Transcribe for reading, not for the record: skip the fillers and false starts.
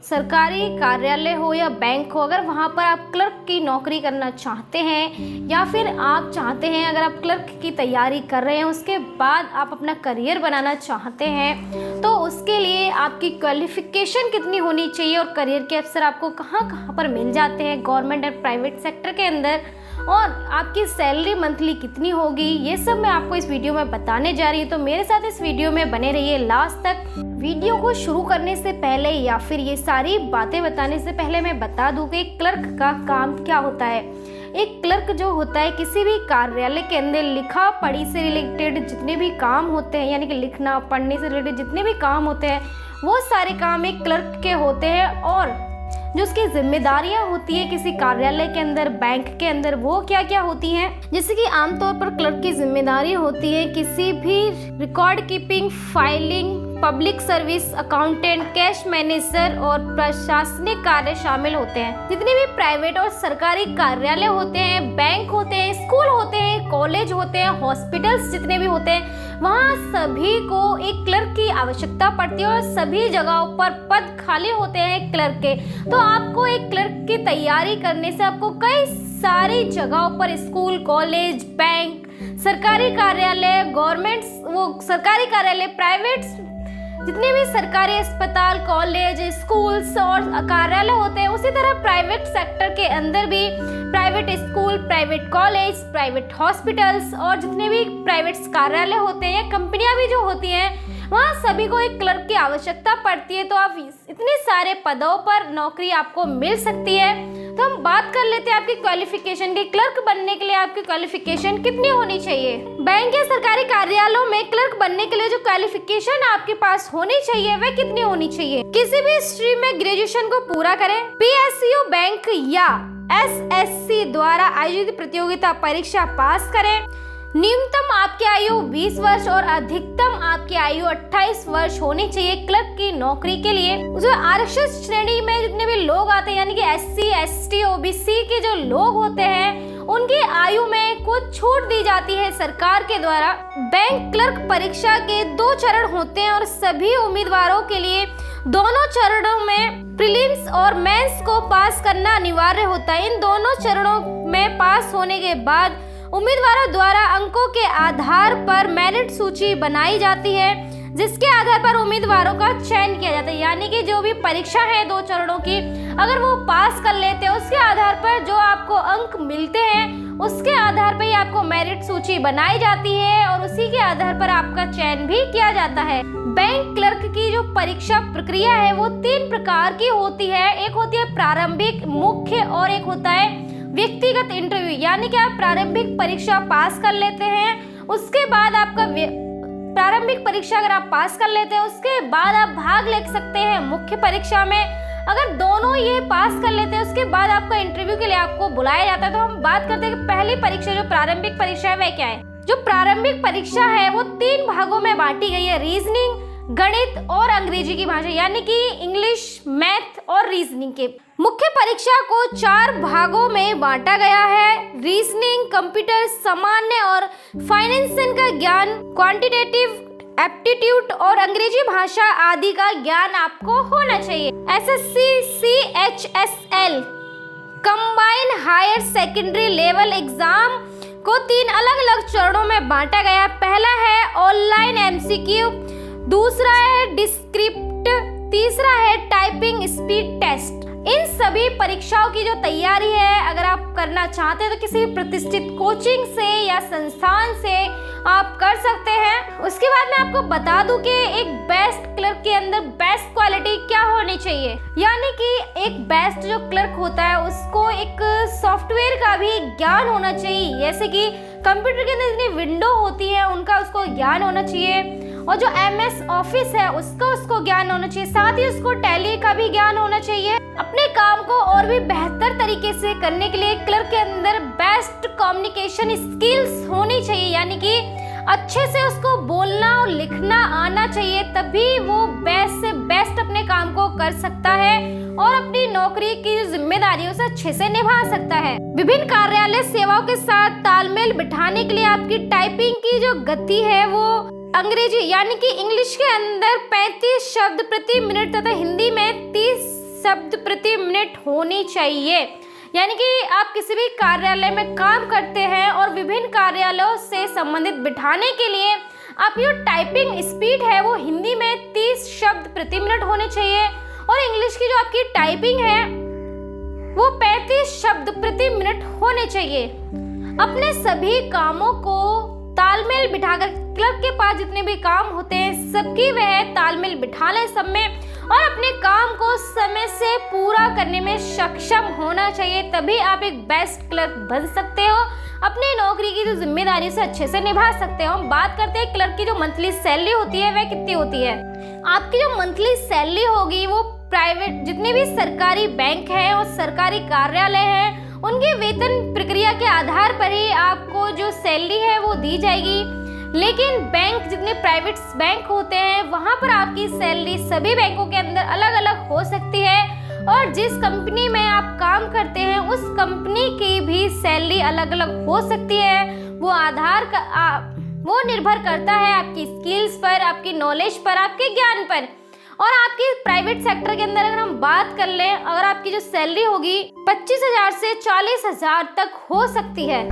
सरकारी कार्यालय हो या बैंक हो, अगर वहाँ पर आप क्लर्क की नौकरी करना चाहते हैं या फिर आप चाहते हैं अगर आप क्लर्क की तैयारी कर रहे हैं उसके बाद आप अपना करियर बनाना चाहते हैं, तो उसके लिए आपकी क्वालिफिकेशन कितनी होनी चाहिए और करियर के अवसर आपको कहाँ कहाँ पर मिल जाते हैं गवर्नमेंट और प्राइवेट सेक्टर के अंदर, और आपकी सैलरी मंथली कितनी होगी, ये सब मैं आपको इस वीडियो में बताने जा रही हूँ। तो मेरे साथ इस वीडियो में बने रहिए लास्ट तक। वीडियो को शुरू करने से पहले या फिर ये सारी बातें बताने से पहले मैं बता दूं कि क्लर्क का काम क्या होता है। एक क्लर्क जो होता है किसी भी कार्यालय के अंदर लिखा पढ़ी से रिलेटेड जितने भी काम होते हैं, यानी कि लिखना पढ़ने से रिलेटेड जितने भी काम होते हैं वो सारे काम एक क्लर्क के होते हैं, और जो उसकी जिम्मेदारियां होती है किसी कार्यालय के अंदर बैंक के अंदर वो क्या क्या होती हैं। जैसे कि आमतौर पर क्लर्क की जिम्मेदारी होती है किसी भी record keeping, filing, public service, accountant, cash manager और प्रशासनिक कार्य शामिल होते हैं। जितने भी प्राइवेट और सरकारी कार्यालय होते हैं, बैंक होते हैं, स्कूल होते हैं, कॉलेज होते हैं, हॉस्पिटल्स जितने भी होते हैं, वहाँ सभी को एक क्लर्क की आवश्यकता पड़ती है और सभी जगहों पर पद खाली होते हैं क्लर्क के। तो आपको एक क्लर्क की तैयारी करने से आपको कई सारी जगहों पर स्कूल, कॉलेज, बैंक, सरकारी कार्यालय, गवर्नमेंट वो सरकारी कार्यालय, प्राइवेट जितने भी सरकारी अस्पताल, कॉलेज, स्कूल्स और कार्यालय होते हैं, उसी तरह प्राइवेट सेक्टर के अंदर भी private school, private college, private hospitals और जितने भी प्राइवेट कार्यालय होते हैं या कंपनियां भी जो होती हैं, वहाँ सभी को एक क्लर्क की आवश्यकता पड़ती है। तो आप इतने सारे पदों पर नौकरी आपको मिल सकती है। तो हम बात कर लेते हैं आपकी क्वालिफिकेशन की। क्लर्क बनने के लिए आपकी क्वालिफिकेशन कितनी होनी चाहिए। बैंक या सरकारी कार्यालयों में क्लर्क बनने के लिए जो क्वालिफिकेशन आपके पास होनी चाहिए वह कितनी होनी चाहिए। किसी भी स्ट्रीम में ग्रेजुएशन को पूरा करें, PSU बैंक या SSC द्वारा आयोजित प्रतियोगिता परीक्षा पास करें, न्यूनतम आपकी आयु 20 वर्ष और अधिकतम आपकी आयु 28 वर्ष होनी चाहिए क्लर्क की नौकरी के लिए। जो आरक्षित श्रेणी में जितने भी लोग आते हैं, यानी कि SC, ST, OBC के जो लोग होते हैं उनकी आयु में कुछ छूट दी जाती है सरकार के द्वारा। बैंक क्लर्क परीक्षा के 2 चरण होते हैं और सभी उम्मीदवारों के लिए दोनों चरणों में प्रीलिम्स और मेंस को पास करना अनिवार्य होता है। इन दोनों चरणों में पास होने के बाद उम्मीदवारों द्वारा अंकों के आधार पर मेरिट सूची बनाई जाती है, जिसके आधार पर उम्मीदवारों का चयन किया जाता है। यानी कि जो भी परीक्षा है 2 चरणों की, अगर वो पास कर लेते हैं उसके आधार पर जो आपको अंक मिलते हैं उसके आधार पर ही आपको मेरिट सूची बनाई जाती है और उसी के आधार पर आपका चयन भी किया जाता है। बैंक क्लर्क की जो परीक्षा प्रक्रिया है वो 3 प्रकार की होती है। एक होती है प्रारंभिक, मुख्य और एक होता है व्यक्तिगत इंटरव्यू। यानी कि आप प्रारंभिक परीक्षा पास कर लेते हैं, उसके बाद आपका प्रारंभिक परीक्षा अगर आप पास कर लेते हैं उसके बाद आप भाग ले सकते हैं मुख्य परीक्षा में। अगर दोनों ये पास कर लेते हैं उसके बाद आपका इंटरव्यू के लिए आपको बुलाया जाता है। तो हम बात करते हैं कि पहली परीक्षा जो प्रारंभिक परीक्षा है वह क्या है। जो प्रारंभिक परीक्षा है वो 3 भागों में बांटी गई है, रीजनिंग, गणित और अंग्रेजी की भाषा, यानी कि इंग्लिश, मैथ और रीजनिंग के। मुख्य परीक्षा को 4 भागों में बांटा गया है। रीजनिंग, कंप्यूटर, सामान्य और फाइनेंस का ज्ञान, क्वांटिटेटिव एप्टीट्यूड और अंग्रेजी भाषा आदि का ज्ञान आपको होना चाहिए। SSC, CHSL combine higher secondary level exam को 3 अलग अलग चरणों में बांटा गया। पहला है ऑनलाइन MCQ, दूसरा है डिस्क्रिप्ट, तीसरा है टाइपिंग स्पीड टेस्ट। इन सभी परीक्षाओं की जो तैयारी है अगर आप करना चाहते हैं तो किसी प्रतिष्ठित कोचिंग से या संस्थान से आप कर सकते हैं। उसके बाद मैं आपको बता दूं कि एक बेस्ट क्लर्क के अंदर बेस्ट क्वालिटी क्या होनी चाहिए। यानी कि एक बेस्ट जो क्लर्क होता है उसको एक सॉफ्टवेयर का भी ज्ञान होना चाहिए, जैसे कि कंप्यूटर के अंदर जितनी विंडो होती है उनका उसको ज्ञान होना चाहिए, और जो MS ऑफिस है उसको ज्ञान होना चाहिए, साथ ही उसको टैली का भी ज्ञान होना चाहिए। अपने काम को और भी बेहतर तरीके से करने के लिए क्लर्क के अंदर बेस्ट कम्युनिकेशन स्किल्स होनी चाहिए, यानी कि अच्छे से उसको बोलना और लिखना आना चाहिए, तभी वो बेस्ट से बेस्ट अपने काम को कर सकता है और अपनी नौकरी की जिम्मेदारियों से अच्छे से निभा सकता है। विभिन्न कार्यालय सेवाओं के साथ तालमेल बिठाने के लिए आपकी टाइपिंग की जो गति है वो अंग्रेजी यानी कि इंग्लिश के अंदर 35 शब्द प्रति मिनट तथा हिंदी में 30 शब्द प्रति मिनट होनी चाहिए। यानी कि आप किसी भी कार्यालय में काम करते हैं और विभिन्न कार्यालयों से संबंधित बिठाने के लिए आपकी जो टाइपिंग स्पीड है वो हिंदी में 30 शब्द प्रति मिनट होने चाहिए और इंग्लिश की जो आपकी टाइपिंग है वो 35 शब्द प्रति मिनट होने चाहिए। अपने सभी कामों को तालमेल बिठाकर क्लर्क के पास जितने भी काम होते हैं सबकी वह तालमेल बिठा ले सब में और अपने काम को समय से पूरा करने में सक्षम होना चाहिए, तभी आप एक बेस्ट क्लर्क बन सकते हो, अपनी नौकरी की जो जिम्मेदारी से अच्छे से निभा सकते हो। हम बात करते हैं क्लर्क की जो मंथली सैलरी होती है वह कितनी होती है। आपकी जो मंथली सैलरी होगी वो प्राइवेट जितने भी सरकारी बैंक है और सरकारी कार्यालय है उनके वेतन प्रक्रिया के आधार पर ही आपको जो सैलरी है वो दी जाएगी। लेकिन बैंक जितने प्राइवेट बैंक होते हैं वहाँ पर आपकी सैलरी सभी बैंकों के अंदर अलग अलग हो सकती है और जिस कंपनी में आप काम करते हैं उस कंपनी की भी सैलरी अलग अलग हो सकती है। वो निर्भर करता है आपकी स्किल्स पर, आपकी नॉलेज पर, आपके ज्ञान पर। और आपकी प्राइवेट सेक्टर के अंदर अगर हम बात कर लें, अगर आपकी जो सैलरी होगी 25,000 से 40,000 तक हो सकती है।